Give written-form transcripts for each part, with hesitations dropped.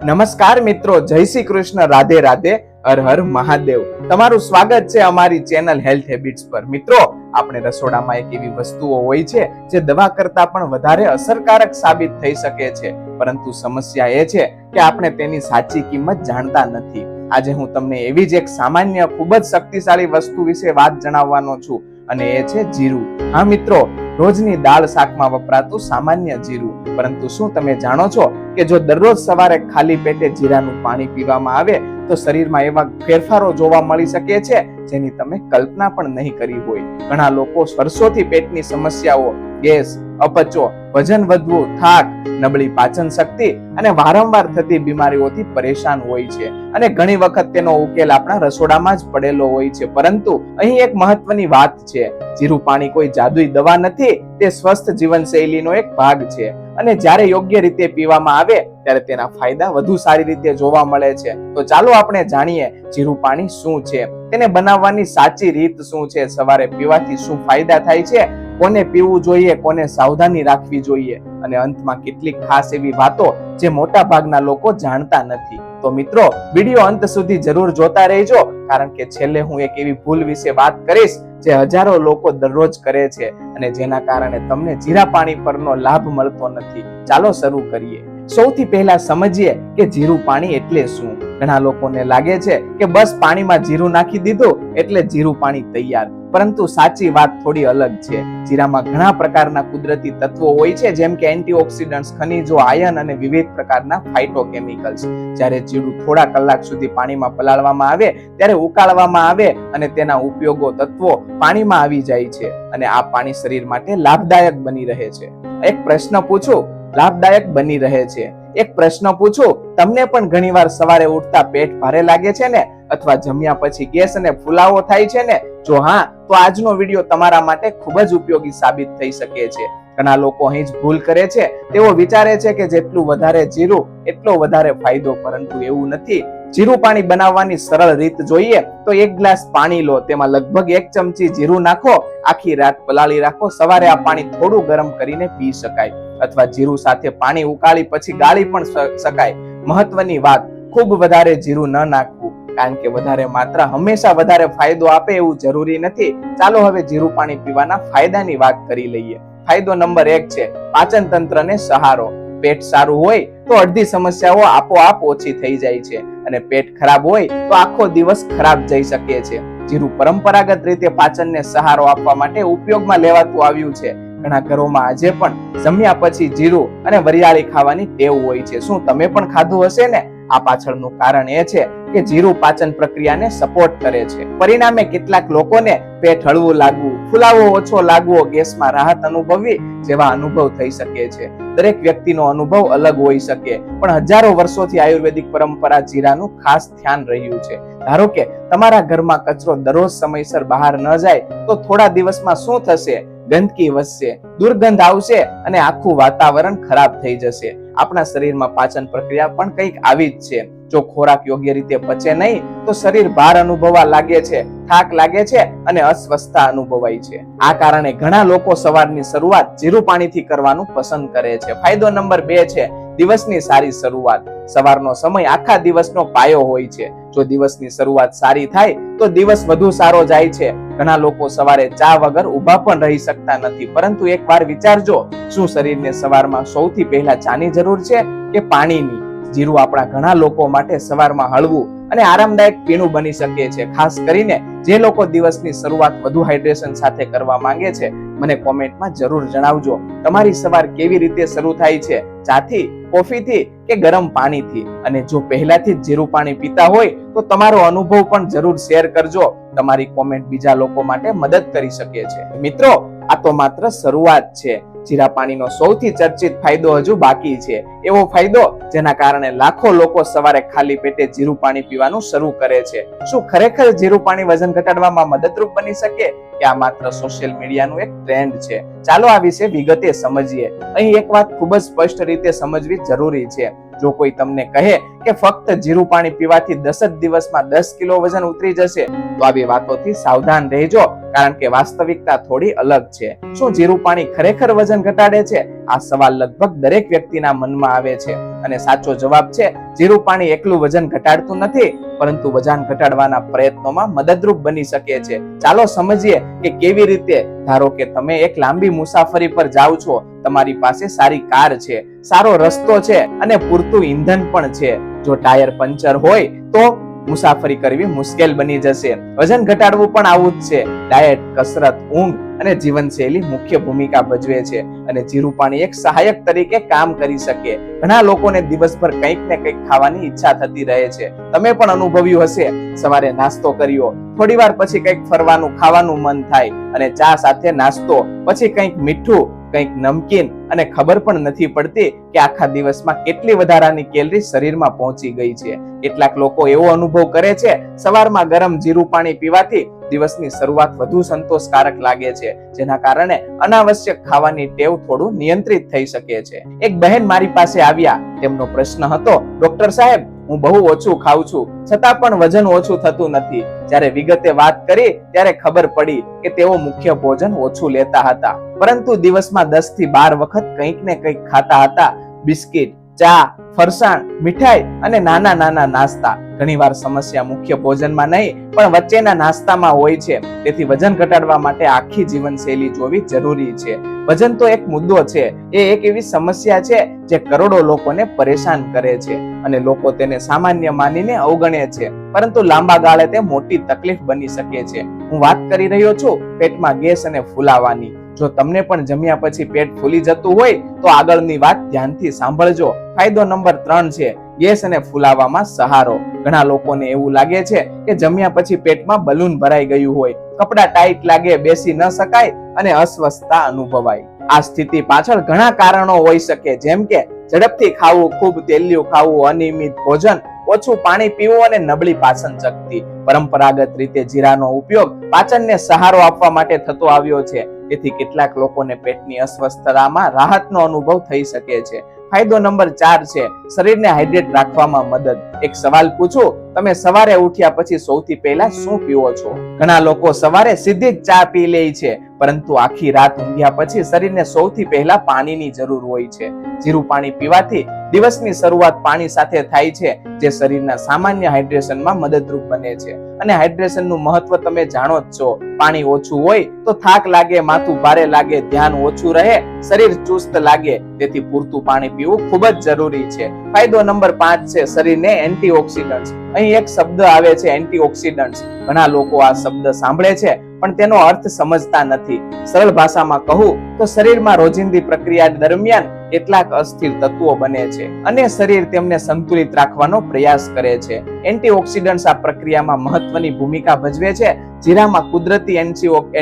નમસ્કાર મિત્રો, જય શ્રી કૃષ્ણ, રાધે રાધે, હર હર મહાદેવ. તમારું સ્વાગત છે અમારી ચેનલ હેલ્થ હેબિટ્સ પર. મિત્રો, આપણે રસોડામાં એક એવી વસ્તુઓ હોય છે જે દવા કરતા પણ વધારે અસરકારક સાબિત થઈ શકે છે, પરંતુ સમસ્યા એ છે કે આપણે તેની સાચી કિંમત જાણતા નથી. આજે હું તમને એવી જ એક સામાન્ય ખૂબ જ શક્તિશાળી વસ્તુ વિશે વાત જણાવવાનો છું, અને એ છે જીરું. હા મિત્રો, રોજની દાળ શાકમાં વપરાતું સામાન્ય જીરું. પરંતુ શું તમે જાણો છો કે જો દરરોજ સવારે ખાલી પેટે જીરાનું પાણી પીવામાં આવે તો શરીરમાં એવા ફેરફારો જોવા મળી શકે છે જેની તમે કલ્પના પણ નહીં કરી હોય. ઘણા લોકો વર્ષોથી પેટની સમસ્યાઓ, ગેસ, અપચો, વજન વધવું, થાક, નબળી પાચન શક્તિ અને વારંવાર થતી બીમારીઓથી પરેશાન હોય છે, અને ઘણી વખત તેનો ઉકેલ આપણા રસોડામાં જ પડેલો હોય છે. પરંતુ અહીં એક મહત્વની વાત છે, જીરું પાણી કોઈ જાદુઈ દવા નથી, તે સ્વસ્થ જીવનશૈલીનો એક ભાગ છે, અને જ્યારે યોગ્ય રીતે પીવામાં આવે ત્યારે તેના ફાયદા વધુ સારી રીતે જોવા મળે છે. તો ચાલો આપણે જાણીએ જીરું પાણી શું છે, તેને બનાવવાની સાચી રીત શું છે, સવારે પીવાથી શું ફાયદા થાય છે, કોને પીવું જોઈએ, કોને સાવધાની રાખવી જોઈએ, અને અંતમાં કેટલીક ખાસ એવી વાતો જે મોટા ભાગના લોકો જાણતા નથી. તો મિત્રો, વિડીયો અંત સુધી જરૂર જોતા રહેજો, કારણ કે છેલ્લે હું એક એવી ભૂલ વિશે વાત કરીશ જે હજારો લોકો દરરોજ કરે છે અને જેના કારણે તમને જીરા પાણી પરનો લાભ મળતો નથી. ચાલો શરૂ કરીએ. સૌથી પહેલા સમજીએ કે જીરું પાણી એટલે શું. ઘણા લોકોને લાગે છે કે બસ પાણીમાં જીરું નાખી દીધું એટલે જીરું પાણી તૈયાર, પરંતુ સાચી વાત થોડી અલગ છે. જીરામાં ઘણા પ્રકારના કુદરતી તત્વો હોય છે, જેમ કે એન્ટીઓક્સિડન્ટ્સ, ખનિજો, આયન અને વિવિધ પ્રકારના ફાઇટોકેમિકલ્સ. જ્યારે જીરું થોડા કલાક સુધી પાણીમાં પલાળવામાં આવે, ત્યારે ઉકાળવામાં આવે અને તેના ઉપયોગો, તત્વો પાણીમાં આવી જાય છે, અને આ પાણી શરીર માટે લાભદાયક બની રહે છે. એક પ્રશ્ન પૂછું, લાભદાયક બની રહે છે. એક પ્રશ્ન પૂછું, તમને પણ ઘણીવાર સવારે ઉઠતા પેટ ભારે લાગે છે ને, અથવા જમ્યા પછી ગેસ અને ફુલાવો થાય છે ને? જો હા, તો આજનો વિડીયો તમારા માટે ખૂબ જ ઉપયોગી સાબિત થઈ શકે છે. ઘણા લોકો અહીં જ ભૂલ કરે છે. તેઓ વિચારે છે કે જેટલું વધારે જીરું એટલો વધારે ફાયદો, પરંતુ એવું નથી. જીરું પાણી બનાવવાની સરળ રીત જોઈએ તો એક ગ્લાસ પાણી લો, તેમાં લગભગ 1 ચમચી જીરું નાખો, આખી રાત પલાળી રાખો, સવારે આ પાણી થોડું ગરમ કરીને પી શકાય, અથવા જીરું સાથે પાણી ઉકાળી પછી ગાળી પણ શકાય. મહત્વની વાત, ખૂબ વધારે જીરું ન નાખવું, કારણ કે વધારે માત્રા હંમેશા વધારે ફાયદો આપે એવું જરૂરી નથી. ચાલો હવે જીરું પાણી પીવાના ફાયદાની વાત કરી લઈએ. ફાયદો નંબર 1 છે પાચન તંત્રને સહારો. પેટ સારું હોય તો અડધી સમસ્યાઓ આપોઆપ ઓછી થઈ જાય છે, અને પેટ ખરાબ હોય તો આખો દિવસ ખરાબ જઈ શકે છે. જીરું પરંપરાગત રીતે પાચનને સહારો આપવા માટે ઉપયોગમાં લેવાતું આવ્યું છે. ઘણા ઘરોમાં આજે પણ જમ્યા પછી જીરું અને વરિયાળી ખાવાની ટેવ હોય છે. શું તમે પણ ખાધું હશે ને? આ પાછળનું કારણ એ છે કે જીરું પાચન પ્રક્રિયાને સપોર્ટ કરે છે. પરિણામે કેટલાક લોકોને પેટ હળવું લાગવું, ફુલાવો ઓછો લાગવો, ગેસમાં રાહત અનુભવવી જેવા અનુભવ થઈ શકે છે. દરેક વ્યક્તિનો અનુભવ અલગ હોઈ શકે, પણ હજારો વર્ષોથી આયુર્વેદિક પરંપરા જીરાનું ખાસ ધ્યાન રહ્યું છે. ધારો કે તમારા ઘરમાં કચરો દરરોજ સમયસર બહાર ન જાય તો થોડા દિવસમાં શું થશે? ગંદકી વધશે, દુર્ગંધ આવશે અને આખું વાતાવરણ ખરાબ થઈ જશે. આપણા શરીરમાં પાચન પ્રક્રિયા પણ કંઈક આવી જ છે. જો ખોરાક યોગ્ય રીતે પચે નહીં તો શરીર ભાર અનુભવવા લાગે છે, થાક લાગે છે અને અસ્વસ્થતા અનુભવાય છે. આ કારણે ઘણા લોકો સવારની શરૂઆત જીરું પાણીથી કરવાનું પસંદ કરે છે. ફાયદો નંબર 2 છે દિવસની સારી શરૂઆત. સવારનો સમય આખા દિવસનો પાયો હોય છે. જો દિવસની શરૂઆત સારી થાય તો દિવસ વધુ સારો જાય છે. ઘણા લોકો સવારે ચા વગર ઊભા પણ રહી શકતા નથી, પરંતુ એકવાર વિચારજો, શું શરીરને સવારમાં સૌથી પહેલા ચાની જરૂર છે કે પાણીની? જીરું આપણા ઘણા લોકો માટે સવારમાં હળવું અને આરામદાયક પીણું બની શકે છે. ખાસ કરીને જે લોકો દિવસની શરૂઆત વધુ હાઇડ્રેશન સાથે કરવા માંગે છે. મને કોમેન્ટમાં જરૂર જણાવજો, તમારી સવાર કેવી રીતે શરૂ થાય છે? ચાથી, કોફીથી કે ગરમ પાણીથી? અને જો પહેલાથી જ જીરું પાણી પીતા હોય તો તમારો અનુભવ પણ જરૂર શેર કરજો. તમારી કોમેન્ટ બીજા લોકો માટે મદદ કરી શકે છે. મિત્રો, આ તો માત્ર શરૂઆત છે. જીરા પાણીનો સૌથી ચર્ચિત ફાયદો હજુ બાકી છે. એવો ફાયદો જેના કારણે લાખો લોકો સવારે ખાલી પેટે જીરું પાણી પીવાનું શરૂ કરે છે. શું ખરેખર જીરું પાણી વજન ઘટાડવામાં મદદરૂપ બની શકે, કે આ માત્ર સોશિયલ મીડિયાનું એક ટ્રેન્ડ છે? ચાલો આ વિશે વિગતે સમજીએ. અહીં એક વાત ખૂબ જ સ્પષ્ટ રીતે સમજવી જરૂરી છે. જો કોઈ તમને કહે કે ફક્ત જીરું પાણી પીવાથી 10 જ દિવસમાં 10 કિલો વજન ઉતરી જશે, તો આવી વાતોથી સાવધાન રહેજો, કારણ કે વાસ્તવિકતા થોડી અલગ છે. શું જીરું પાણી ખરેખર વજન ઘટાડે છે? આ સવાલ લગભગ દરેક વ્યક્તિના મનમાં આવે છે અને સાચો જવાબ છે જીરું પાણી એકલું વજન ઘટાડતું નથી, પરંતુ વજન ઘટાડવાના પ્રયત્નોમાં મદદરૂપ બની શકે છે. ચાલો સમજીએ કે કેવી રીતે. ધારો કે તમે એક લાંબી મુસાફરી પર જાઓ છો, તમારી પાસે સારી કાર છે, સારો રસ્તો છે અને પૂરતું ઈંધણ પણ છે. જો ટાયર પંચર હોય તો મુસાફરી કરવી મુશ્કેલ બની જશે. વજન ઘટાડવું પણ આવું જ છે. ડાયટ, કસરત, ઊંઘ અને જીવનશૈલી મુખ્ય ભૂમિકા ભજવે છે અને જીરું પાણી એક સહાયક તરીકે કામ કરી શકે. ઘણા લોકોને દિવસભર કંઈક ને કંઈક ખાવાની ઈચ્છા થતી રહે છે. તમે પણ અનુભવ્યું હશે. સવારે નાસ્તો કર્યો, થોડી વાર પછી કંઈક ફરવાનું ખાવાનું મન થાય અને ચા સાથે નાસ્તો, પછી કંઈક મીઠું, કંઈક નમકીન અને ખબર પણ નથી પડતી કે આખા દિવસમાં કેટલી વધારાની કેલરી શરીરમાં પહોંચી ગઈ છે. કેટલાક લોકો એવો અનુભવ કરે છે સવારમાં ગરમ જીરું પાણી પીવાથી દિવસની શરૂઆત વધુ સંતોષકારક લાગે છે, જેના કારણે અનાવશ્યક ખાવાની ટેવ થોડું નિયંત્રિત થઈ શકે છે. એક બહેન મારી પાસે આવ્યા. તેમનો પ્રશ્ન હતો, ડોક્ટર સાહેબ, હું બહુ ઓછું ખાઉં છું, છતાં પણ વજન ઓછું થતું નથી. જ્યારે વિગતે વાત કરી ત્યારે ખબર પડી કે તેઓ મુખ્ય ભોજન ઓછું લેતા હતા, પરંતુ દિવસમાં 10 થી 12 વખત કંઈક ને કંઈક ખાતા હતા. બિસ્કિટ, ચા, ફરસાણ, મીઠાઈ અને નાના નાના નાસ્તા. ઘણીવાર સમસ્યા મુખ્ય ભોજનમાં નહીં પણ વચ્ચેના નાસ્તામાં હોય છે. તેથી વજન ઘટાડવા માટે આખી જીવનશૈલી જોવી જરૂરી છે. વજન તો એક મુદ્દો છે, એ એક એવી સમસ્યા છે જે કરોડો લોકોને પરેશાન કરે છે અને લોકો તેને સામાન્ય માનીને અવગણે છે, પરંતુ લાંબા ગાળે તે મોટી તકલીફ બની શકે છે. હું વાત કરી રહ્યો છું પેટમાં ગેસ અને ફૂલાવાની. જો તમને પણ જમ્યા પછી પેટ ફૂલી જતું હોય તો આગળની વાત ધ્યાનથી સાંભળજો. ફાયદો નંબર 3 છે ગેસ અને ફૂલાવામાં સહારો. ઘણા લોકોને એવું લાગે છે કે જમ્યા પછી પેટમાં બલૂન ભરાઈ ગયું હોય, કપડા ટાઈટ લાગે, બેસી ન શકાય અને અસ્વસ્થતા અનુભવાય. આ સ્થિતિ પાછળ ઘણા કારણો હોઈ શકે, જેમ કે ઝડપથી ખાવું, ખૂબ તેલિયું ખાવું, અનિયમિત ભોજન, ઓછું પાણી પીવું અને નબળી પાચન શક્તિ. પરંપરાગત રીતે જીરાનો ઉપયોગ પાચનને સહારો આપવા માટે થતો આવ્યો છે, તેથી કેટલાક લોકોને પેટની અસ્વસ્થતામાં રાહતનો અનુભવ થઈ શકે છે. ફાયદો નંબર 4 છે શરીરને હાઇડ્રેટ રાખવામાં મદદ. એક સવાલ પૂછું, તમે સવારે ઉઠ્યા પછી સૌથી પહેલા શું પીવો છો? ઘણા લોકો સવારે સીધી જ ચા પી લે છે, પરંતુ આખી રાત ઊંઘ્યા પછી શરીરને સૌથી પહેલા પાણીની જરૂર હોય છે. જીરું પાણી પીવાથી દિવસની શરૂઆત પાણી સાથે થાય છે, જે શરીરના સામાન્ય હાઇડ્રેશનમાં મદદરૂપ બને છે. અને હાઇડ્રેશનનું મહત્વ તમે જાણો જ છો. પાણી ઓછું હોય તો થાક લાગે, માથું ભારે લાગે, ધ્યાન ઓછું રહે, શરીર ચુસ્ત લાગે. તેથી પૂરતું પાણી પીવું ખૂબ જ જરૂરી છે. ફાયદો નંબર 5 છે શરીરને એન્ટીઓક્સિડન્ટ્સ. અહીં એક શબ્દ આવે છે એન્ટીઓક્સિડન્ટ્સ. ઘણા લોકો આ શબ્દ સાંભળે છે પણ તેનો અર્થ સમજતા નથી. સરળ ભાષામાં કહું તો શરીરમાં રોજિંદી પ્રક્રિયા દરમિયાન કેટલાક અસ્થિર તત્વો બને છે અને શરીર તેમને સંતુલિત રાખવાનો પ્રયાસ કરે છે. એન્ટીઓક્સિડન્ટ્સ આ પ્રક્રિયામાં મહત્વની ભૂમિકા ભજવે છે. જીરામાં કુદરતી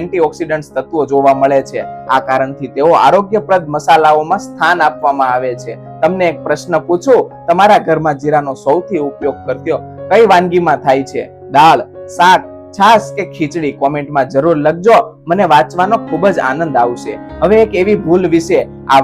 એન્ટીઓક્સિડન્ટ્સ તત્વો જોવા મળે છે. આ કારણથી તેઓ આરોગ્યપ્રદ મસાલાઓમાં સ્થાન આપવામાં આવે છે. તમને એક પ્રશ્ન પૂછું, તમારા ઘરમાં જીરાનો સૌથી ઉપયોગ કરતો કઈ વાનગીમાં થાય છે? દાળ, શાક, છાશ કે ખીચડી? કોમેન્ટમાં જરૂર લખજો, મને વાંચવાનો ખૂબ જ આનંદ આવશે. હવે એક એવી ભૂલ વિશે આ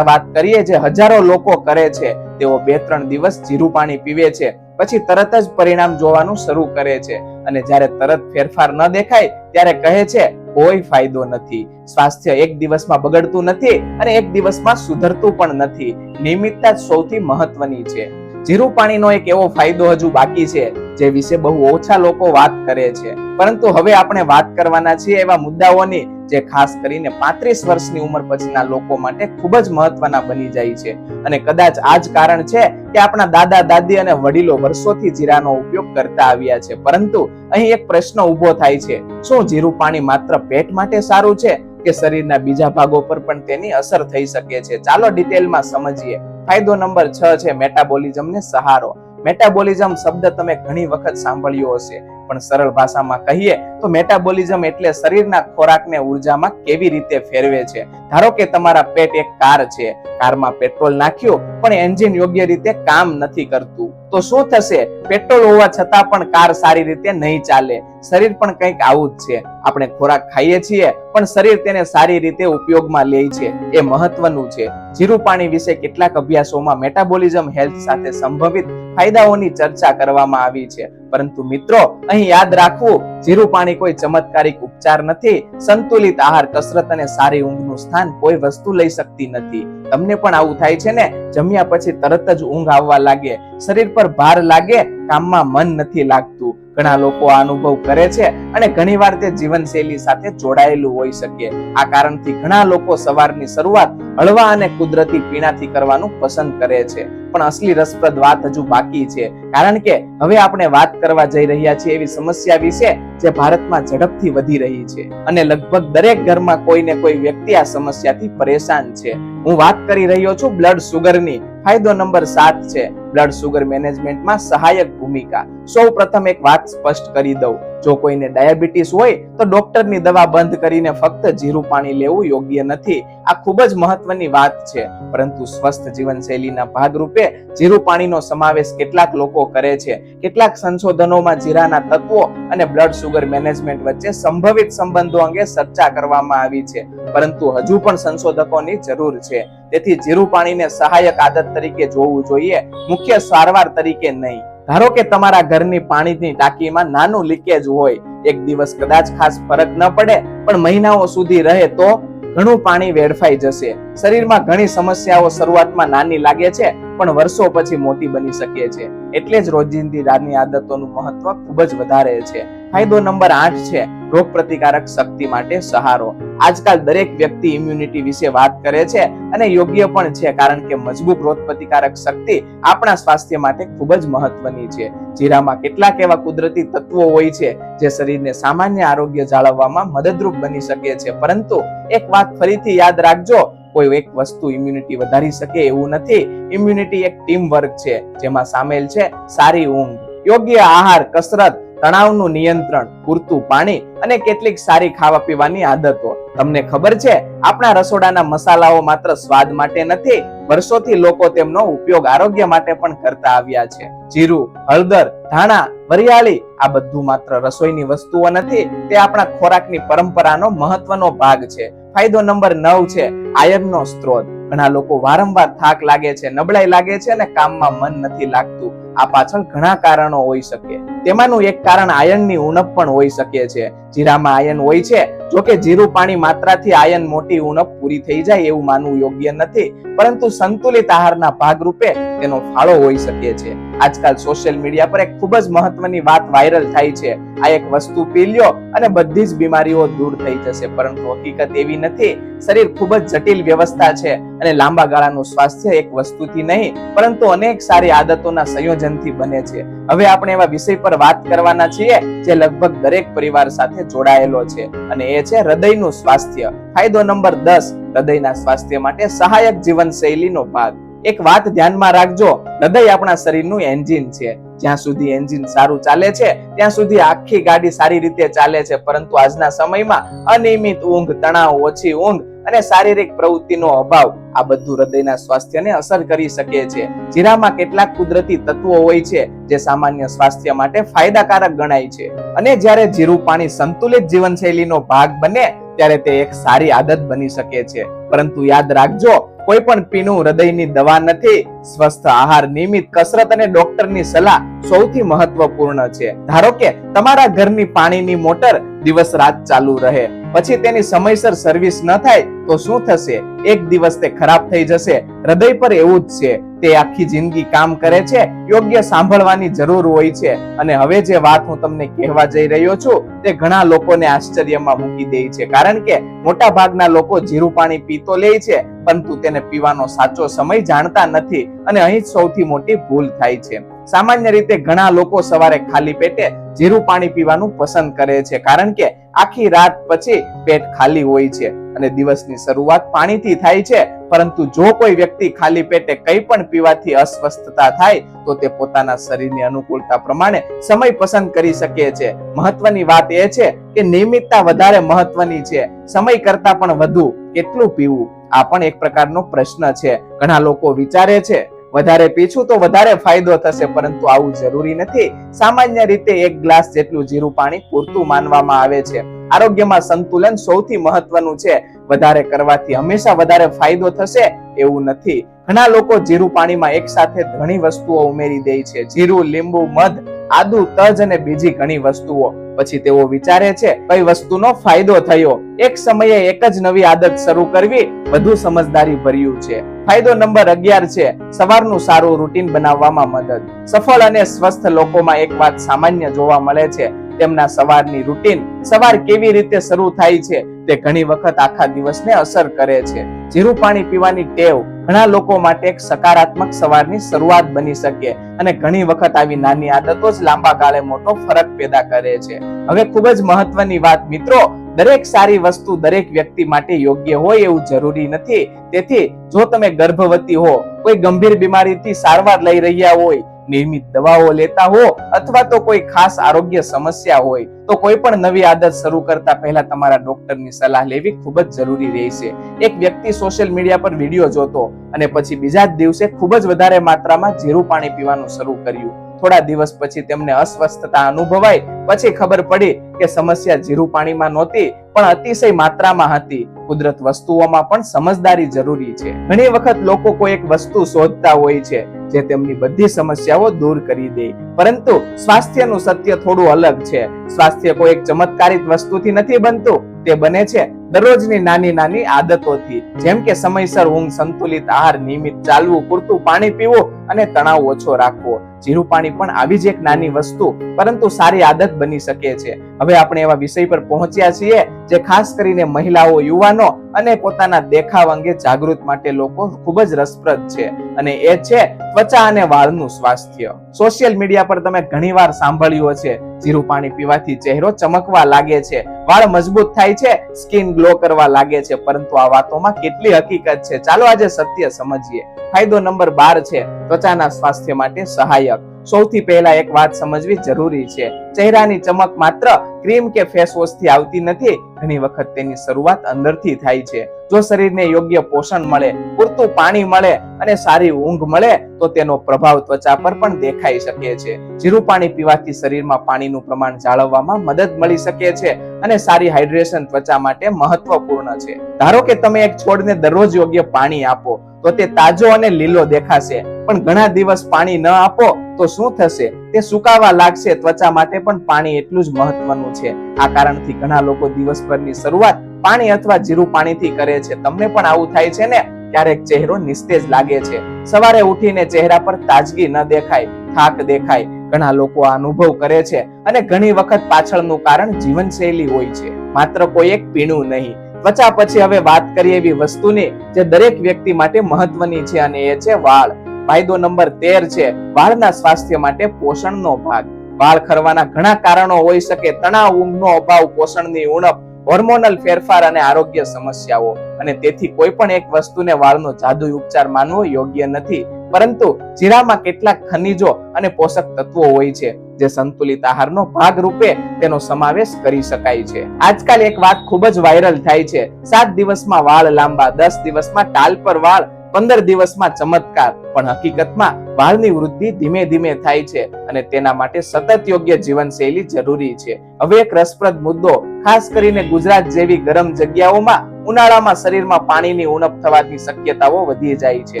વાત કરીએ જે હજારો લોકો કરે છે. તેઓ 2-3 દિવસ જીરું પાણી પીવે છે, પછી તરત જ પરિણામ જોવાનું શરૂ કરે છે અને જ્યારે તરત ફેરફાર ન દેખાય ત્યારે કહે છે કોઈ ફાયદો નથી. સ્વાસ્થ્ય એક દિવસમાં બગડતું નથી અને એક દિવસમાં સુધરતું પણ નથી. નિયમિતતા જ સૌથી મહત્વની છે. જીરું પાણીનો એક એવો ફાયદો હજુ બાકી છે જે વિશે બહુ ઓછા લોકો વાત કરે છે, પરંતુ હવે આપણે વાત કરવાના છીએ એવા મુદ્દાઓની જે ખાસ કરીને 35 વર્ષની ઉંમર પછીના લોકો માટે ખૂબ જ મહત્વના બની જાય છે. અને કદાચ આ જ કારણ છે કે આપણા દાદા દાદી અને વડીલો વર્ષોથી જીરાનો ઉપયોગ કરતા આવ્યા છે. પરંતુ અહીં એક પ્રશ્ન ઊભો થાય છે, શું જીરું પાણી માત્ર પેટ માટે સારું છે કે શરીરના બીજા ભાગો પર પણ તેની અસર થઈ શકે છે? ચાલો ડિટેલમાં સમજીએ. ફાયદો નંબર 6 છે મેટાબોલિઝમને સહારો. મેટાબોલિઝમ શબ્દ તમે ઘણી વખત સાંભળ્યો હશે, પણ સરળ ભાષામાં કહીએ તો મેટાબોલિઝમ એટલે શરીરના ખોરાકને ઉર્જામાં કેવી રીતે ફેરવે છે. ધારો કે તમારા પેટ એક કાર છે, કારમાં પેટ્રોલ નાખ્યું પણ એન્જિન યોગ્ય રીતે કામ નથી કરતું, તો શું થશે? પેટ્રોલ હોવા છતાં પણ કાર સારી રીતે નહીં ચાલે. શરીર પણ કંઈક આવું જ છે. આપણે ખોરાક ખાઈએ છીએ પણ શરીર તેને સારી રીતે ઉપયોગમાં લે છે, એ મહત્વનું છે. જીરું પાણી વિશે કેટલાક અભ્યાસોમાં મેટાબોલિઝમ હેલ્થ સાથે સંભવિત ફાયદાઓની ચર્ચા કરવામાં આવી છે. પરંતુ મિત્રો, અહીં યાદ રાખવું, જીરું પાણી કોઈ ચમત્કારિક ઉપચાર નથી. સંતુલિત આહાર, કસરત અને સારી ઊંઘનું સ્થાન કોઈ વસ્તુ લઈ શકતી નથી. તમને પણ આવું થાય છે ને? જમ્યા પછી તરત જ ઊંઘ આવવા લાગે, શરીર પર ભાર લાગે, કામમાં મન નથી લાગતું. ઘણા લોકો આ અનુભવ કરે છે અને ઘણીવાર તે જીવનશૈલી સાથે જોડાયેલું હોઈ શકે. આ કારણથી ઘણા લોકો સવારની શરૂઆત હળવા અને કુદરતી પીણાથી કરવાનું પસંદ કરે છે. પણ અસલી રસપ્રદ વાત હજુ બાકી છે, કારણ કે હવે આપણે વાત કરવા જઈ રહ્યા છીએ એવી સમસ્યા વિશે જે ભારતમાં ઝડપથી વધી રહી છે અને લગભગ દરેક ઘરમાં કોઈને કોઈ વ્યક્તિ આ સમસ્યાથી પરેશાન છે. હું વાત કરી રહ્યો છું બ્લડ સુગરની. ફાયદો નંબર 7 છે બ્લડ સુગર મેનેજમેન્ટમાં સહાયક ભૂમિકા. સૌ પ્રથમ એક વાત સ્પષ્ટ કરી દઉં, જો કોઈને ડાયાબિટીસ હોય તો ડોક્ટરની દવા બંધ કરીને ફક્ત જીરું પાણી લેવું યોગ્ય નથી. આ ખૂબ જ મહત્વની વાત છે. પરંતુ સ્વસ્થ જીવનશૈલીના ભાગરૂપે જીરું પાણીનો સમાવેશ કેટલાક લોકો કરે છે. કેટલાક સંશોધનોમાં જીરાના તત્વો અને બ્લડ સુગર મેનેજમેન્ટ વચ્ચે સંભવિત સંબંધો અંગે ચર્ચા કરવામાં આવી છે, પરંતુ હજુ પણ સંશોધકોની જરૂર છે. તેથી જીરું પાણીને સહાયક આદત તરીકે જોવું જોઈએ, મુખ્ય સારવાર તરીકે નહીં. ધારો કે તમારા ઘરની પાણીની ટાંકીમાં નાનું લીકેજ હોય. એક દિવસ કદાચ ખાસ ફરક ન પડે, પણ મહિનાઓ સુધી રહે તો ઘણું પાણી વેડફાઈ જશે. શરીરમાં ઘણી સમસ્યાઓ શરૂઆતમાં નાની લાગે છે, પણ વર્ષો પછી મોટી બની શકે છે. એટલે જ રોજિંદી નાની આદતોનું મહત્વ ખૂબ જ વધારે છે. ફાયદો નંબર 8 છે રોગ પ્રતિકારક શક્તિ માટે સહારો. આજકાલ દરેક વ્યક્તિ ઇમ્યુનિટી વિશે વાત કરે છે અને યોગ્ય પણ છે, કારણ કે મજબૂત રોગ પ્રતિકારક શક્તિ આપણા સ્વાસ્થ્ય માટે ખૂબ જ મહત્વની છે. જીરામાં કેટલાક એવા કુદરતી તત્વો હોય છે જે શરીરને સામાન્ય આરોગ્ય જાળવવામાં મદદરૂપ બની શકે છે. પરંતુ એક વાત ફરીથી યાદ રાખજો, કોઈ એક વસ્તુ ઇમ્યુનિટી વધારી શકે એવું નથી. ઇમ્યુનિટી એક ટીમ વર્ક છે, જેમાં સામેલ છે સારી ઊંઘ, યોગ્ય આહાર, કસરત, તણાવનું નિયંત્રણ, પૂરતું પાણી અને કેટલીક સારી ખાવા પીવાની આદતો. તમને ખબર છે, આપણા રસોડાના મસાલાઓ માત્ર સ્વાદ માટે નથી, વર્ષોથી લોકો તેમનો ઉપયોગ આરોગ્ય માટે પણ કરતા આવ્યા છે. જીરું, હળદર, ધાણા, વરિયાળી આ બધું માત્ર રસોઈની વસ્તુઓ નથી, તે આપણા ખોરાકની પરંપરાનો મહત્વનો ભાગ છે. ફાયદો નંબર 9 છે આયર્નનો સ્ત્રોત. ઘણા લોકો વારંવાર થાક લાગે છે, નબળાઈ લાગે છે અને કામમાં મન નથી લાગતું. આ પાછળ ઘણા કારણો હોઈ શકે. તેમાંનું એક કારણ આયર્નની ઉણપ પણ હોઈ શકે છે. જીરામાં આયર્ન હોય છે, જોકે જીરું પાણી માત્રાથી આયર્ન મોટી ઉણપ પૂરી થઈ જાય એવું માનવું યોગ્ય નથી, પરંતુ સંતુલિત આહારના ભાગરૂપે તેનો ફાળો હોઈ શકે છે. આજકાલ સોશિયલ મીડિયા પર એક ખૂબ જ મહત્વની વાત વાયરલ થાય છે, આ એક વસ્તુ પી લ્યો અને બધી જ બીમારીઓ દૂર થઈ જશે. પરંતુ હકીકત એવી નથી. શરીર ખૂબ જ જટિલ વ્યવસ્થા છે અને લાંબા ગાળાનું સ્વાસ્થ્ય એક વસ્તુથી નહીં, પરંતુ અનેક સારી આદતોના સંયોજનથી બને છે. હવે આપણે એવા વિષય પર વાત કરવાના છીએ જે લગભગ દરેક પરિવાર સાથે જોડાયેલો છે, અને એ છે હૃદયનું સ્વાસ્થ્ય. ફાયદો નંબર 10 હૃદયના સ્વાસ્થ્ય માટે સહાયક જીવનશૈલીનો ભાગ. એક વાત ધ્યાનમાં રાખજો, હૃદય આપણા શરીરનું એન્જિન છે. જ્યાં સુધી એન્જિન સારું ચાલે છે ત્યાં સુધી આખી ગાડી સારી રીતે ચાલે છે. પરંતુ આજના સમયમાં અનિયમિત ઊંઘ, તણાવ, ઓછી ઊંઘ અને શારીરિક પ્રવૃત્તિનો અભાવ આ બધું હૃદયના સ્વાસ્થ્યને અસર કરી શકે છે. જીરામાં કેટલાક કુદરતી તત્વો હોય છે જે સામાન્ય સ્વાસ્થ્ય માટે ફાયદાકારક ગણાય છે, અને જ્યારે જીરું પાણી સંતુલિત જીવનશૈલીનો ભાગ બને ત્યારે તે એક સારી આદત બની શકે છે. પરંતુ યાદ રાખજો, કોઈ પણ પીણું હૃદયની દવા નથી. સ્વસ્થ આહાર, નિયમિત કસરત અને ડોક્ટરની સલાહ સૌથી મહત્વપૂર્ણ છે. ધારો કે તમારા ઘરની પાણીની મોટર દિવસ રાત ચાલુ રહે, પછી તેની સમયસર સર્વિસ ન થાય તો શું થશે? એક દિવસ તે ખરાબ થઈ જશે. હૃદય પર એવું જ છે, તે આખી જિંદગી કામ કરે છે, યોગ્ય સાંભળવાની જરૂર હોય છે. અને હવે જે વાત હું તમને કહેવા જઈ રહ્યો છું તે ઘણા લોકોને આશ્ચર્યમાં મૂકી દે છે, કારણ કે મોટા ભાગના લોકો જીરું પાણી પીતો લે છે, પરંતુ તેને પીવાનો સાચો સમય જાણતા નથી, અને અહીં સૌથી મોટી ભૂલ થાય છે. સામાન્ય રીતે ઘણા લોકો સવારે ખાલી પેટે જીરું પાણી પીવાનું પસંદ કરે છે, કારણ કે આખી રાત પછી પેટ ખાલી હોય છે અને દિવસની શરૂઆત પાણીથી થાય છે. પરંતુ જો કોઈ વ્યક્તિ ખાલી પેટે કંઈ પણ પીવાથી અસ્વસ્થતા થાય તો તે પોતાના શરીરની અનુકૂળતા પ્રમાણે સમય પસંદ કરી શકે છે. મહત્વની વાત એ છે કે નિયમિતતા વધારે મહત્વની છે, સમય કરતા પણ વધુ. કેટલું પીવું આ પણ એક પ્રકારનો પ્રશ્ન છે. ઘણા લોકો વિચારે છે વધારે પીશું તો વધારે ફાયદો થશે, પરંતુ આવું જરૂરી નથી. સામાન્ય રીતે 1 ગ્લાસ જેટલું જીરું પાણી પૂરતું માનવામાં આવે છે. આરોગ્યમાં સંતુલન સૌથી મહત્વનું છે. વધારે કરવાથી હંમેશા વધારે ફાયદો થશે એવું નથી. ઘણા લોકો જીરું પાણીમાં એક સાથે ઘણી વસ્તુઓ ઉમેરી દે છે, જીરું, લીંબુ, મધ, આદુ, તજ અને બીજી ઘણી વસ્તુઓ. પછી તેઓ વિચારે છે કઈ વસ્તુનો ફાયદો થયો. એક સમયે એક જ નવી આદત શરૂ કરવી વધુ સમજદારી ભર્યું છે. ફાયદો નંબર 11 છે સવારનું સારું રૂટીન બનાવવામાં મદદ. સફળ અને સ્વસ્થ લોકોમાં એક વાત સામાન્ય જોવા મળે છે, તેમના સવારની રૂટીન. સવાર કેવી રીતે શરૂ થાય છે તે ઘણી વખત આખા દિવસને અસર કરે છે. જીરું પાણી પીવાની ટેવ ઘણા લોકો માટે એક સકારાત્મક સવારની શરૂઆત બની શકે અને ઘણી વખત આવી નાની આદતો જ લાંબા ગાળે મોટો ફરક પેદા કરે છે. હવે ખૂબ જ મહત્વની વાત મિત્રો, દરેક સારી વસ્તુ દરેક વ્યક્તિ માટે યોગ્ય હોય એવું જરૂરી નથી. તેથી જો તમે ગર્ભવતી હો, કોઈ ગંભીર બીમારીથી સારવાર લઈ રહ્યા હોય, નિયમિત દવાઓ લેતા હો અથવા તો કોઈ ખાસ આરોગ્ય સમસ્યા હોય તો કોઈ પણ નવી આદત શરૂ કરતા પહેલા તમારા ડોક્ટરની સલાહ લેવી ખૂબ જ જરૂરી રહેશે. એક વ્યક્તિ સોશિયલ મીડિયા પર વિડીયો જોતો અને પછી બીજા જ દિવસે ખૂબ જ વધારે માત્રામાં જીરું પાણી પીવાનું શરૂ કર્યું. થોડા દિવસ પછી તેમને અસ્વસ્થતા અનુભવાઈ. પછી ખબર પડી કે સમસ્યા જીરું પાણીમાં નહોતી પણ અતિશય માત્રામાં હતી. કુદરત વસ્તુઓમાં પણ સમજદારી જરૂરી છે. ઘણી વખત લોકો કોઈ એક વસ્તુ શોધતા હોય છે જે તેમની બધી સમસ્યાઓ દૂર કરી દે, પરંતુ સ્વાસ્થ્યનું સત્ય થોડું અલગ છે. સ્વાસ્થ્ય કોઈ એક ચમત્કારિક વસ્તુથી નથી બનતું, તે બને છે દરરોજની નાની નાની આદતોથી. જેમ કે સમયસર ઊંઘ, સંતુલિત આહાર, નિયમિત ચાલવું, પૂરતું પાણી પીવું અને તણાવ ઓછો રાખવો. જીરું પાણી પણ આવી જ એક નાની વસ્તુ પરંતુ સારી આદત બની શકે છે. હવે આપણે એવા વિષય પર પહોંચ્યા છીએ જે ખાસ કરીને મહિલાઓ, યુવાનો અને પોતાના દેખાવ અંગે જાગૃત માટે લોકો ખૂબ જ રસપ્રદ છે અને એ છે ત્વચા અને વાળનું સ્વાસ્થ્ય. સોશિયલ મીડિયા પર તમે ઘણીવાર સાંભળ્યું હશે જીરું પાણી પીવાથી ચહેરો ચમકવા લાગે છે, વાળ મજબૂત થાય છે, સ્કિન ગ્લો કરવા લાગે છે, પરંતુ આ વાતોમાં કેટલી હકીકત છે ચાલો આજે સત્ય સમજીએ. ફાયદો નંબર 12 છે ત્વચાના સ્વાસ્થ્ય માટે સહાયક. સૌથી પહેલા એક વાત સમજવી જરૂરી છે, ચહેરાની ચમક માત્ર ક્રીમ કે ફેસ વોશ થી આવતી નથી. ઘણી વખત તેની શરૂઆત અંદરથી થાય છે. જો શરીરને યોગ્ય પોષણ મળે, પૂરતું પાણી મળે અને સારી ઊંઘ મળે તો તેનો પ્રભાવ ત્વચા પર પણ દેખાઈ શકે છે. જીરું પાણી પીવાથી શરીરમાં પાણીનું પ્રમાણ જાળવવામાં મદદ મળી શકે છે અને સારી હાઇડ્રેશન ત્વચા માટે મહત્વપૂર્ણ છે. ધારો કે તમે એક છોડને દરરોજ યોગ્ય પાણી આપો તો તે તાજો અને લીલો દેખાશે, પણ ઘણા દિવસ પાણી ન આપો તો શું થશે? તે સુકાવા લાગશે. ત્વચા માટે પણ પાણી એટલું જ મહત્વનું છે. આ કારણથી ઘણા લોકો દિવસભરની શરૂઆત પાણી અથવા જીરું પાણીથી કરે છે. તમને પણ આવું થાય છે ને? ક્યારેક ચહેરો નિસ્તેજ લાગે છે, સવારે ઉઠીને ચહેરા પર તાજગી ન દેખાય, થાક દેખાય. ઘણા લોકો આ અનુભવ કરે છે અને ઘણી વખત પાછળનું કારણ જીવનશૈલી હોય છે, માત્ર કોઈ એક પીણું નહીં. ત્વચા પછી હવે વાત કરીએ એવી વસ્તુની જે દરેક વ્યક્તિ માટે મહત્વની છે અને એ છે વાળ. ફાયદો નંબર 13 છે વાળના સ્વાસ્થ્ય માટે પોષણનો ભાગ. વાળ ખરવાના ઘણા કારણો હોઈ શકે, તણાવ, ઊંઘનો અભાવ, પોષણની ઉણપ, હોર્મોનલ ફેરફાર અને આરોગ્ય સમસ્યાઓ. અને તેથી કોઈ પણ એક વસ્તુને વાળનો જાદુઈ ઉપચાર માનવો યોગ્ય નથી, પરંતુ જીરામાં કેટલાક ખનિજો અને પોષક તત્વો હોય છે જે સંતુલિત આહારનો ભાગ રૂપે તેનો સમાવેશ કરી શકાય છે. આજકાલ એક વાત ખૂબ જ વાયરલ થાય છે, 7 દિવસમાં વાળ લાંબા, 10 દિવસમાં ટાલ પર વાળ, 15 દિવસમાં ચમત્કાર. પણ હકીકતમાં વાળની વૃદ્ધિ ધીમે ધીમે થાય છે અને તેના માટે સતત યોગ્ય જીવનશૈલી જરૂરી છે. હવે એક રસપ્રદ મુદ્દો, ખાસ કરીને ગુજરાત જેવી ગરમ જગ્યાઓમાં ઉનાળામાં શરીરમાં પાણીની ઉણપ થવાની શક્યતાઓ વધી જાય છે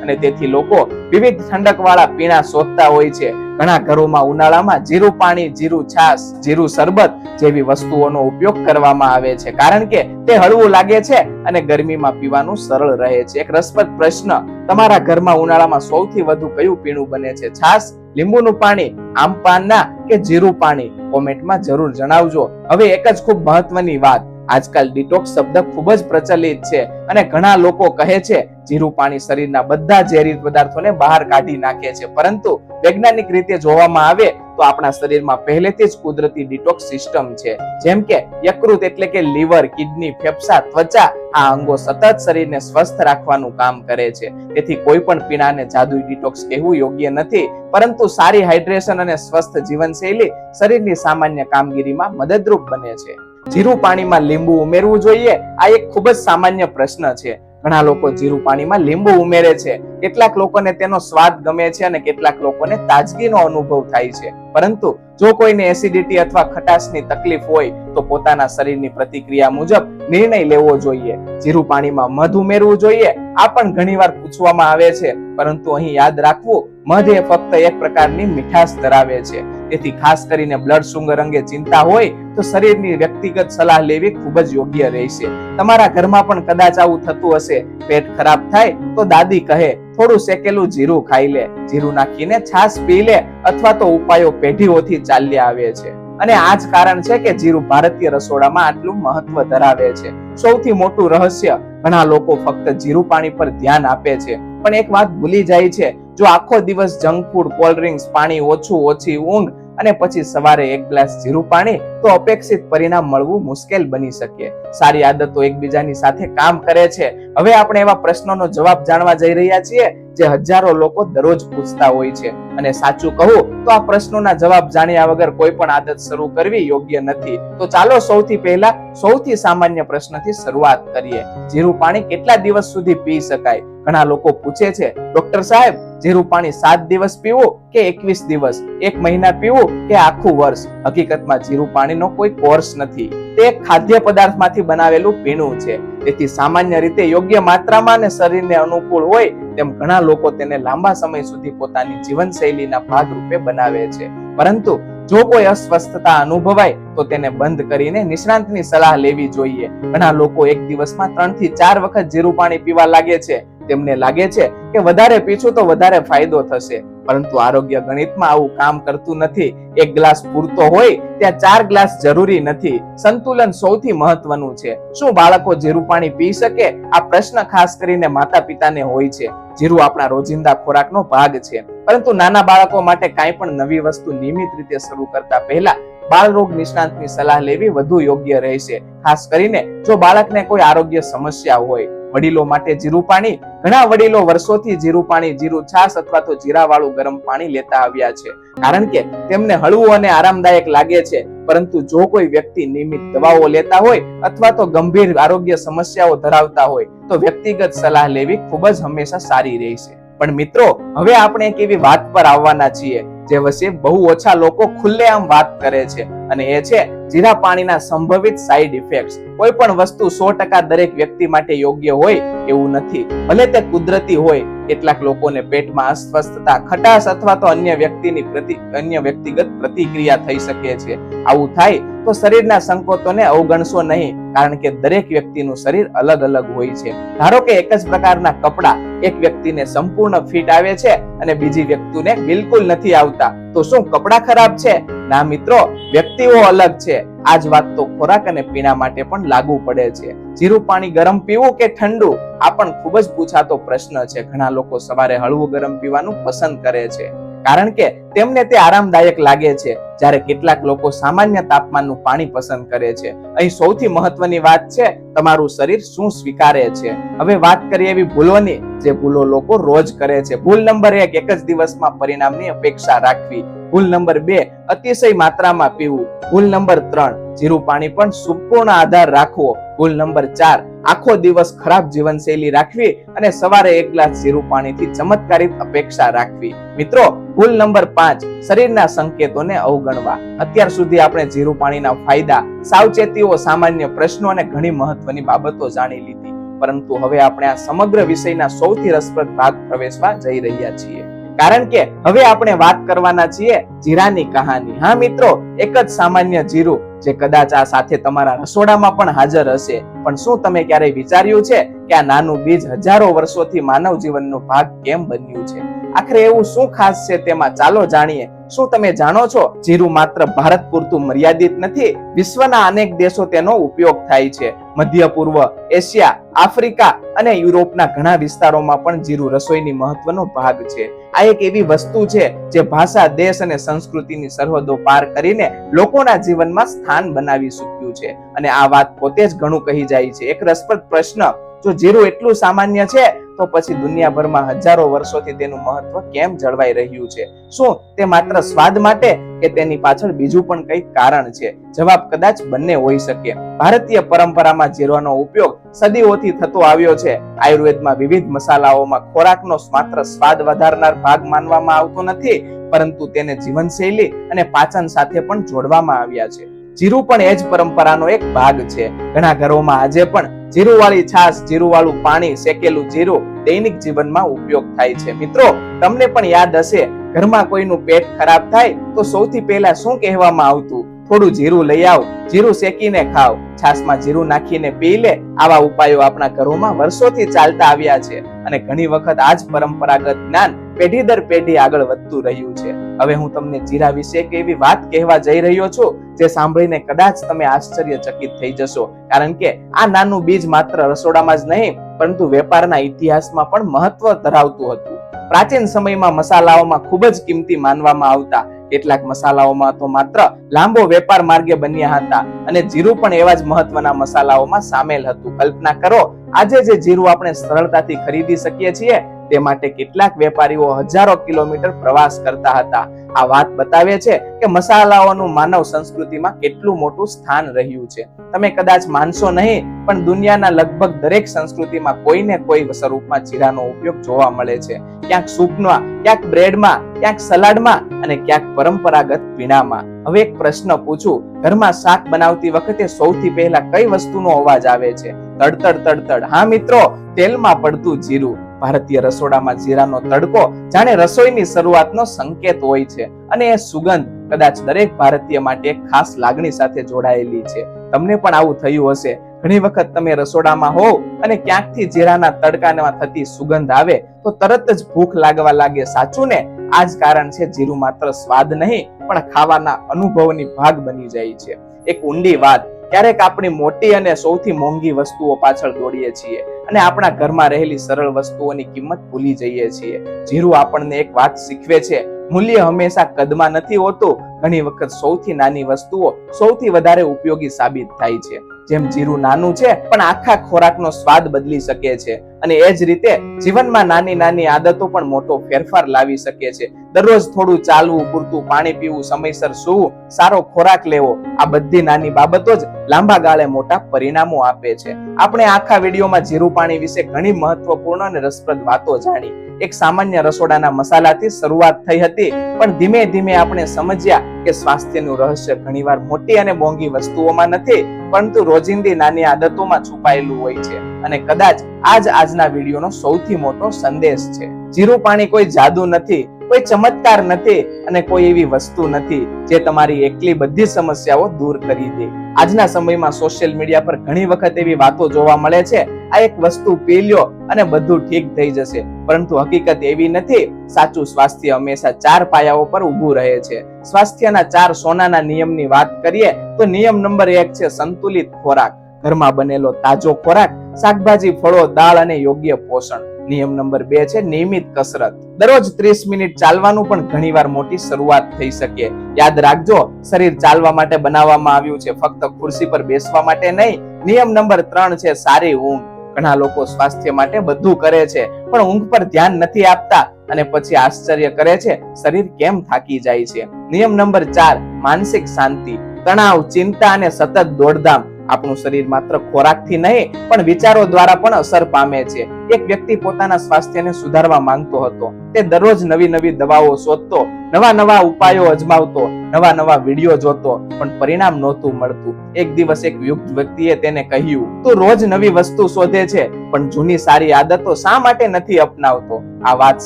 અને તેથી લોકો વિવિધ ઠંડકવાળા પીણા શોધતા હોય છે. ઘણા ઘરોમાં ઉનાળામાં જીરું પાણી, જીરું છાશ, જીરું શરબત જેવી વસ્તુઓનો ઉપયોગ કરવામાં આવે છે કારણ કે તે હળવું લાગે છે અને ગરમીમાં પીવાનું સરળ રહે છે. એક રસપ્રદ પ્રશ્ન, તમારા ઘરમાં ઉનાળામાં સૌથી વધુ કયું પીણું બને છે? છાશ, લીંબુનું પાણી, આમ પાનના કે જીરું પાણી? કોમેન્ટમાં જરૂર જણાવજો. હવે એક જ ખૂબ મહત્વની વાત, આજકાલ ડિટોક્સ શબ્દ ખૂબ જ પ્રચલિત છે અને ઘણા લોકો કહે છે જીરું પાણી શરીરના બધા ઝેરી પદાર્થોને બહાર કાઢી નાખે છે, પરંતુ વૈજ્ઞાનિક રીતે જોવામાં આવે તો આપણા શરીરમાં પહેલેથી જ કુદરતી ડિટોક્સ સિસ્ટમ છે. જેમ કે યકૃત એટલે કે લીવર, કિડની, ફેફસા, ત્વચા, આ અંગો સતત શરીરને સ્વસ્થ રાખવાનું કામ કરે છે. તેથી કોઈ પણ પીણાને જાદુઈ ડિટોક્સ કહેવું યોગ્ય નથી, પરંતુ સારી હાઇડ્રેશન અને સ્વસ્થ જીવનશૈલી શરીરની સામાન્ય કામગીરીમાં મદદરૂપ બને છે. જીરું પાણીમાં લીંબુ ઉમેરવું જોઈએ? આ એક ખૂબ જ સામાન્ય પ્રશ્ન છે. ઘણા લોકો જીરું પાણીમાં લીંબુ ઉમેરે છે. કેટલાક લોકોને તેનો સ્વાદ ગમે છે અને કેટલાક લોકોને તાજગીનો અનુભવ થાય છે. પરંતુ જો કોઈને એસિડિટી અથવા ખટાશની તકલીફ હોય તો પોતાના શરીરની પ્રતિક્રિયા મુજબ નિર્ણય લેવો જોઈએ. જીરું પાણીમાં મધ ઉમેરવું જોઈએ આ પણ ઘણીવાર પૂછવામાં આવે છે, પરંતુ અહીં યાદ રાખવું, મધ એ ફક્ત એક પ્રકારની મીઠાશ ધરાવે છે. તેથી ખાસ કરીને બ્લડ શુગર અંગે ચિંતા હોય તો શરીરની વ્યક્તિગત સલાહ લેવી ખૂબ જ યોગ્ય રહેશે. તમારા ઘરમાં પણ કદાચ આવું થતું હશે. પેટ ખરાબ થાય તો દાદી કહે થોડું શેકેલું જીરું ખાઈ લે, જીરું નાખીને છાશ પી લે, અથવા તો ઉપાયો પેઢીઓથી ચાલ્યા આવે છે. અને આ જ કારણ છે કે જીરું ભારતીય રસોડામાં આટલું મહત્વ ધરાવે છે. સૌથી મોટું રહસ્ય, ઘણા લોકો ફક્ત જીરું પાણી પર ધ્યાન આપે છે પણ એક વાત ભૂલી જાય છે, જો આખો દિવસ જંક ફૂડ, કોલ્ડ ડ્રિંક્સ, પાણી ઓછી ઊંઘ અને પછી સવારે એક ગ્લાસ જીરું પાણી, તો અપેક્ષિત પરિણામ મળવું મુશ્કેલ બની શકે. સારી આદતો એકબીજાની સાથે કામ કરે છે. હવે આપણે એવા પ્રશ્નોનો જવાબ જાણવા જઈ રહ્યા છીએ જે હજારો લોકો દરરોજ પૂછતા હોય છે. અને સાચું કહું તો આ પ્રશ્નોના જવાબ જાણ્યા વગર કોઈ પણ આદત શરૂ કરવી યોગ્ય નથી. તો ચાલો સૌથી પહેલા સૌથી સામાન્ય પ્રશ્નથી શરૂઆત કરીએ. જીરું પાણી કેટલા દિવસ સુધી પી શકાય? ઘણા લોકો પૂછે છે, ડોક્ટર સાહેબ, જીરું પાણી 7 દિવસ પીવું કે 21 દિવસ, 1 મહિના પીવું કે આખું વર્ષ? હકીકતમાં જીરું પાણીનો કોઈ કોર્સ નથી. તે એક ખાદ્ય પદાર્થમાંથી બનાવેલું પીણું છે. તેથી સામાન્ય રીતે યોગ્ય માત્રામાં અને શરીરને અનુકૂળ હોય તેમ ઘણા લોકો તેને લાંબા સમય સુધી પોતાની જીવનશૈલીના ભાગરૂપે બનાવે છે. પરંતુ જો કોઈ અસ્વસ્થતા અનુભવાય તો તેને બંધ કરીને નિષ્ણાંતની સલાહ લેવી જોઈએ. ઘણા લોકો એક દિવસમાં 3 થી 4 વખત જીરું પાણી પીવા લાગે છે. તેમને લાગે છે કે વધારે પીશું તો વધારે ફાયદો થશે, પરંતુ આરોગ્ય ગણિતમાં આવું કામ કરતું નથી. 1 ગ્લાસ પૂરતો હોય ત્યાં 4 ગ્લાસ જરૂરી નથી. સંતુલન સૌથી મહત્વનું છે. શું બાળકો જીરું પાણી પી શકે? આ પ્રશ્ન ખાસ કરીને માતા પિતાને હોય છે. જીરું આપણા રોજિંદા ખોરાકનો ભાગ છે, પરંતુ નાના બાળકો માટે કાંઈ પણ નવી વસ્તુ નિયમિત રીતે શરૂ કરતા પહેલા બાળ રોગ નિષ્ણાંતની સલાહ લેવી વધુ યોગ્ય રહેશે. ખાસ કરીને જો બાળકને કોઈ આરોગ્ય સમસ્યા હોય. વડીલો માટે જીરું પાણી, ઘણા વડીલો વર્ષોથી જીરું પાણી, જીરું છાશ અથવા તો જીરાવાળું ગરમ પાણી લેતા આવ્યા છે, કારણ કે તેમને હળવું અને આરામદાયક લાગે છે. પરંતુ જો કોઈ વ્યક્તિ નિયમિત દવાઓ લેતા હોય અથવા તો ગંભીર આરોગ્ય સમસ્યાઓ ધરાવતા હોય તો વ્યક્તિગત સલાહ લેવી ખૂબ જ હંમેશા સારી રહેશે. પણ મિત્રો, હવે આપણે એક એવી વાત પર આવવાના છીએ જે વિશે બહુ ઓછા લોકો ખુલ્લેઆમ વાત કરે છે, અને એ છે જીરા પાણીના સંભવિત સાઇડ ઇફેક્ટ્સ. કોઈ પણ વસ્તુ 100% દરેક વ્યક્તિ માટે યોગ્ય હોય એવું નથી, ભલે તે કુદરતી હોય. કેટલાક લોકોને પેટમાં અસ્વસ્થતા, ખટાશ અથવા તો અન્ય વ્યક્તિગત પ્રતિક્રિયા થઈ શકે છે. આવું થાય તો શરીરના સંકોચોને અવગણશો નહીં, કારણ કે દરેક વ્યક્તિનું શરીર અલગ અલગ હોય છે. ધારો કે એક જ પ્રકારના કપડા એક વ્યક્તિને સંપૂર્ણ ફિટ આવે છે અને બીજી વ્યક્તિને બિલકુલ નથી આવતા, તો શું કપડા ખરાબ છે? ના મિત્રો, વ્યક્તિઓ અલગ છે. આ જ વાત તો ખોરાક અને પીણા માટે પણ લાગુ પડે છે. જીરું પાણી ગરમ પીવું કે ઠંડુ? આ પણ ખૂબ જ પૂછાતો પ્રશ્ન છે. ઘણા લોકો સવારે હળવું ગરમ પીવાનું પસંદ કરે છે, કારણ કે તેમને તે આરામદાયક લાગે છે, જ્યારે કેટલાક લોકો સામાન્ય તાપમાનનું પાણી પસંદ કરે છે. અહીં સૌથી મહત્વની વાત છે તમારું શરીર શું સ્વીકારે છે. હવે વાત કરીએ એવી ભૂલોની જે ભૂલો લોકો રોજ કરે છે. ભૂલ નંબર 1, એક જ દિવસમાં પરિણામની અપેક્ષા રાખવી. ભૂલ નંબર 2, અતિશય માત્રામાં પીવું. ભૂલ નંબર 3, જીરું પાણી પણ સંપૂર્ણ આધાર રાખવો. ભૂલ નંબર 4, આખો દિવસ ખરાબ જીવનશૈલી રાખવી અને સવારે 1 ગ્લાસ જીરું પાણીથી ચમત્કારિક અપેક્ષા રાખવી. મિત્રો, ભૂલ નંબર 5, શરીરના સંકેતોને અવગણવા. અત્યાર સુધી આપણે જીરું પાણીના ફાયદા, સાવચેતીઓ, સામાન્ય પ્રશ્નો અને ઘણી મહત્વની બાબતો જાણી લીધી, પરંતુ હવે આપણે આ સમગ્ર વિષયના સૌથી રસપ્રદ ભાગ પ્રવેશવા જઈ રહ્યા છીએ, કારણ કે હવે આપણે વાત કરવાના છીએ જીરાની કહાની. હા મિત્રો, એક જ સામાન્ય જીરું જે કદાચ આ સાથે તમારા રસોડામાં પણ હાજર હશે. પણ શું તમે ક્યારેય વિચાર્યું છે કે આ નાનું બીજ હજારો વર્ષોથી માનવ જીવનનો ભાગ કેમ બન્યું છે? આખરે એવું શું ખાસ છે તેમાં? ચાલો જાણીએ. શું તમે જાણો છો, જીરું માત્ર ભારત પૂરતું મર્યાદિત નથી. વિશ્વના અનેક દેશો તેનો ઉપયોગ થાય છે. મધ્ય પૂર્વ, એશિયા, આફ્રિકા અને યુરોપના ઘણા વિસ્તારોમાં પણ જીરું રસોઈની મહત્વનો ભાગ છે. આ એક એવી વસ્તુ છે જે ભાષા, દેશ અને સંસ્કૃતિની સરહદો પાર કરીને લોકોના જીવનમાં સ્થાન બનાવી ચૂક્યું છે. અને આ વાત પોતે જ ઘણું કહી જાય છે. એક રસપ્રદ પ્રશ્ન, જો જીરું એટલું સામાન્ય છે તો પછી દુનિયાભરમાં હજારો વર્ષોથી તેનું મહત્વ કેમ જળવાઈ રહ્યું છે? શું તે માત્ર સ્વાદ માટે કે તેની પાછળ બીજું પણ કંઈક કારણ છે? જવાબ કદાચ બંને હોઈ શકે. ભારતીય પરંપરામાં જીરાનો ઉપયોગ સદીઓથી થતો આવ્યો છે. આયુર્વેદમાં વિવિધ મસાલાઓમાં ખોરાકનો માત્ર સ્વાદ વધારનાર ભાગ માનવામાં આવતો નથી, પરંતુ તેને જીવનશૈલી અને પાચન સાથે પણ જોડવામાં આવ્યા છે. જીરું પણ એ જ પરંપરાનો એક ભાગ છે. ઘણા ઘરોમાં આજે પણ જીરુવાળી છાશ, જીરુવાળું પાણી, શેકેલું જીરું દૈનિક જીવનમાં ઉપયોગ થાય છે. મિત્રો, તમને પણ યાદ હશે, ઘરમાં કોઈનું પેટ ખરાબ થાય તો સૌથી પહેલા શું કહેવામાં આવતું? થોડું જીરું લઈ આવ, જીરું શેકીને ખાવ, છાશમાં જીરું નાખીને પી લે. આવા ઉપાયો આપણા ઘરોમાં વર્ષોથી ચાલતા આવ્યા છે અને ઘણી વખત આ જ પરંપરાગત જ્ઞાન પેઢી દર પેઢી આગળ વધતું રહ્યું છે. હવે હું તમને જીરા વિશે એક એવી વાત કહેવા જઈ રહ્યો છું જે સાંભળીને કદાચ તમે આશ્ચર્યચકિત થઈ જશો, કારણ કે આ નાનું બીજ માત્ર રસોડામાં જ નહીં પરંતુ વેપારના ઇતિહાસમાં પણ મહત્વ ધરાવતું હતું. પ્રાચીન સમયમાં મસાલાઓમાં ખૂબ જ કિંમતી માનવામાં આવતા કેટલાક મસાલાઓમાં તો માત્ર લાંબો વેપાર માર્ગે બન્યા હતા અને જીરું પણ એવા જ મહત્વના મસાલાઓમાં સામેલ હતું. કલ્પના કરો, આજે જે જીરું આપણે સરળતાથી ખરીદી શકીએ છીએ તે માટે કેટલાક વેપારીઓ હજારો કિલોમીટર પ્રવાસ કરતા હતા. આ વાત બતાવે છે કે મસાલાઓનું માનવ સંસ્કૃતિમાં કેટલું મોટું સ્થાન રહ્યું છે. તમે કદાચ માનશો નહીં, પણ દુનિયાના લગભગ દરેક સંસ્કૃતિમાં કોઈને કોઈ સ્વરૂપમાં જીરાનો ઉપયોગ જોવા મળે છે. ક્યાંક સૂપમાં, ક્યાંક બ્રેડમાં, ક્યાંક સલાડમાં અને ક્યાંક પરંપરાગત પીણામાં. હવે એક પ્રશ્ન પૂછું, ઘરમાં શાક બનાવતી વખતે સૌથી પહેલા કઈ વસ્તુનો અવાજ આવે છે? તડતડ તડતડ. હા મિત્રો, તેલમાં પડતું જીરું. ભારતીય રસોડામાં જીરાનો તડકો જાણે રસોઈની શરૂઆતનો સંકેત હોય છે અને એ સુગંધ કદાચ દરેક ભારતીય માટે એક ખાસ લાગણી સાથે જોડાયેલી છે. તમને પણ આવું થયું હશે. ઘણી વખત તમે રસોડામાં હોવ અને ક્યાંકથી જીરાના તડકામાં થતી સુગંધ આવે તો તરત જ ભૂખ લાગવા લાગે. સાચું ને? આ જ કારણ છે જીરું માત્ર સ્વાદ નહીં પણ ખાવાના અનુભવની ભાગ બની જાય છે. એક ઊંડી વાત, ક્યારેક આપણી મોટી અને સૌથી મોંઘી વસ્તુઓ પાછળ દોડીએ છીએ અને આપણા ઘરમાં રહેલી સરળ વસ્તુઓની કિંમત ભૂલી જઈએ છીએ. જીરું આપણને એક વાત શીખવે છે, મૂલ્ય હંમેશા કદમાં નથી હોતું. ઘણી વખત સૌથી નાની વસ્તુઓ સૌથી વધારે ઉપયોગી સાબિત થાય છે. જેમ જીરું નાનું છે પણ આખા ખોરાકનો સ્વાદ બદલી શકે છે, અને એ જ રીતે જીવનમાં નાની નાની આદતો પણ મોટો ફેરફાર લાવી શકે છે. દરરોજ થોડું ચાલવું, પૂરતું પાણી પીવું, સમયસર સૂવું, સારો ખોરાક લેવો, આ બધી નાની બાબતો જ લાંબા ગાળે મોટા પરિણામો આપે છે. આપણે આખા વિડીયોમાં જીરું પાણી વિશે ઘણી મહત્વપૂર્ણ અને રસપ્રદ વાતો જાણી. એક સામાન્ય રસોડાના મસાલાથી શરૂઆત થઈ હતી, પણ ધીમે ધીમે આપણે સમજ્યા કે સ્વાસ્થ્યનું રહસ્ય ઘણીવાર મોટી અને મોંઘી વસ્તુઓમાં નથી, પરંતુ રોજિંદી નાની આદતોમાં છુપાયેલું હોય છે. અને કદાચ આ જ આજના વિડીયોનો સૌથી મોટો સંદેશ છે. જીરું પાણી કોઈ જાદુ નથી, કોઈ ચમત્કાર નથી અને કોઈ એવી વસ્તુ નથી જે તમારી એકલી બધી સમસ્યાઓ દૂર કરી દે. આજના સમયમાં સોશિયલ મીડિયા પર ઘણી વખત એવી વાતો જોવા મળે છે, આ એક વસ્તુ પી લ્યો અને બધું ઠીક થઈ જશે, પરંતુ હકીકત એવી નથી. સાચું સ્વાસ્થ્ય હંમેશા 4 પાયાઓ પર ઊભું રહે છે. સ્વાસ્થ્યના 4 સોનાના નિયમની વાત કરીએ તો નિયમ નંબર 1 છે સંતુલિત ખોરાક. ઘરમાં બનેલો તાજો ખોરાક, શાકભાજી, ફળો, દાળ અને યોગ્ય પોષણ. નિયમ નંબર 2 છે નિયમિત કસરત. દરરોજ 30 મિનિટ ચાલવાનું પણ ઘણીવાર મોટી શરૂઆત થઈ શકે. યાદ રાખજો, શરીર ચાલવા માટે બનાવવામાં આવ્યું છે, ફક્ત ખુરશી પર બેસવા માટે નહીં. નિયમ નંબર 3 છે સારી ઊંઘ. ઘણા લોકો સ્વાસ્થ્ય માટે બધું કરે છે પણ ઊંઘ પર ધ્યાન નથી આપતા અને પછી આશ્ચર્ય કરે છે શરીર કેમ થાકી જાય છે. નિયમ નંબર 4 માનસિક શાંતિ. તણાવ, ચિંતા અને સતત દોડધામ આપણું શરીર માત્ર ખોરાકથી નહીં પણ વિચારો દ્વારા પણ અસર પામે છે. એક વ્યક્તિ પોતાના સ્વાસ્થ્યને સુધારવા માંગતો હતો. તે દરરોજ નવી નવી દવાઓ શોધતો, નવા નવા ઉપાયો અજમાવતો, નવા નવા વિડીયો જોતો, પણ પરિણામ નહોતું મળતું. એક દિવસ એક યુક્ત વ્યક્તિએ તેને કહ્યું, તું રોજ નવી વસ્તુ શોધે છે પણ જૂની સારી આદતો શા માટે નથી અપનાવતો? આ વાત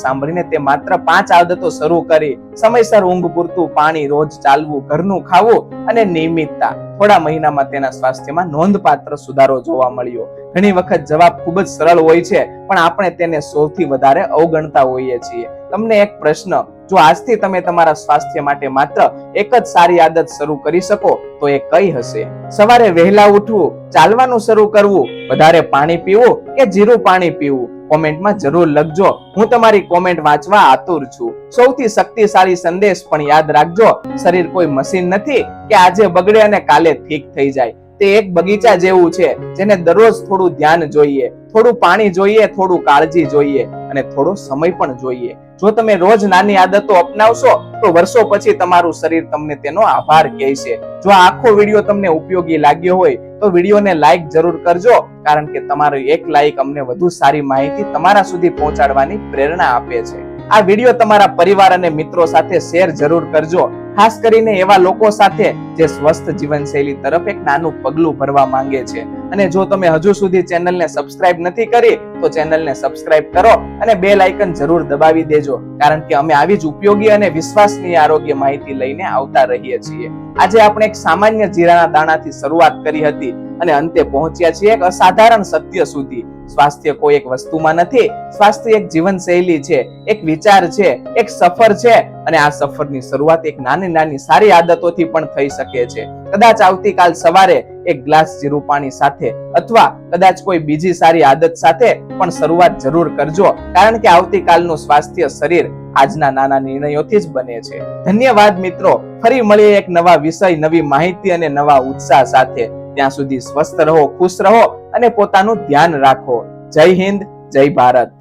સાંભળીને તે માત્ર 5 આદતો શરૂ કરી. સમયસર ઊંઘ, પૂરતું પાણી, રોજ ચાલવું, ઘરનું ખાવું અને નિયમિતતા. થોડા મહિનામાં તેના સ્વાસ્થ્યમાં નોંધપાત્ર સુધારો જોવા મળ્યો. ઘણી વખત જવાબ ખૂબ જ સરળ હોય છે પણ આપણે તેને સૌથી વધારે અવગણતા હોઈએ છીએ. તમને એક પ્રશ્ન, જો આજથી તમે તમારા સ્વાસ્થ્ય માટે માત્ર એક જ સારી આદત શરૂ કરી શકો તો એ કઈ હશે? સવારે વહેલા ઉઠવું, ચાલવાનું શરૂ કરવું, વધારે પાણી પીવું કે જીરું પાણી પીવું? કોમેન્ટમાં જરૂર લખજો. હું તમારી કોમેન્ટ વાંચવા આતુર છું. સૌથી શક્તિશાળી સંદેશ પણ યાદ રાખજો, શરીર કોઈ મશીન નથી કે આજે બગડે અને કાલે ઠીક થઈ જાય. તે એક બગીચા જેવું છે, જેને દરરોજ થોડું ધ્યાન જોઈએ, થોડું પાણી જોઈએ, થોડું કાળજી જોઈએ અને થોડો સમય પણ જોઈએ. જો તમે રોજ નાની આદતો અપનાવશો તો વર્ષો પછી તમારું શરીર તમને તેનો આભાર કહેશે. જો આ આખો વિડીયો તમને ઉપયોગી લાગ્યો હોય તો વિડીયોને લાઈક જરૂર કરજો, કારણ કે તમારો એક લાઈક અમને વધુ સારી માહિતી તમારા સુધી પહોંચાડવાની પ્રેરણા આપે છે. આ વિડીયો તમારા પરિવાર અને મિત્રો સાથે શેર જરૂર કરજો, ખાસ કરીને એવા લોકો સાથે જે સ્વસ્થ જીવનશૈલી તરફ એક નાનું પગલું ભરવા માંગે છે. અને જો તમે હજુ સુધી ચેનલને સબસ્ક્રાઇબ નથી કરી તો ચેનલને સબસ્ક્રાઇબ કરો અને બેલ આઇકન જરૂર દબાવી દેજો, કારણ કે અમે આવી જ ઉપયોગી અને વિશ્વસનીય આરોગ્ય માહિતી લઈને આવતા રહીએ છીએ. આજે આપણે એક સામાન્ય જીરાના દાણાથી શરૂઆત કરી હતી અને અંતે પહોંચ્યા છીએ એક અસાધારણ સત્ય સુધી. સ્વાસ્થ્ય કોઈ એક વસ્તુમાં નથી, સ્વાસ્થ્ય એક જીવનશૈલી છે, એક વિચાર છે, એક સફર છે અને આ સફરની શરૂઆત એક નાની નાની સારી આદતોથી પણ થઈ શકે છે. કદાચ આવતીકાલ સવારે એક ગ્લાસ જીરું પાણી સાથે અથવા કદાચ કોઈ બીજી સારી આદત સાથે પણ શરૂઆત જરૂર કરજો, કારણ કે આવતીકાલનું સ્વાસ્થ્ય શરીર આજના નાના નિર્ણયોથી જ બને છે. ધન્યવાદ મિત્રો, ફરી મળીએ એક નવા વિષય, નવી માહિતી અને નવા ઉત્સાહ સાથે. ત્યાં સુધી સ્વસ્થ રહો, ખુશ રહો અને પોતાનું ધ્યાન રાખો. જય હિન્દ, જય ભારત.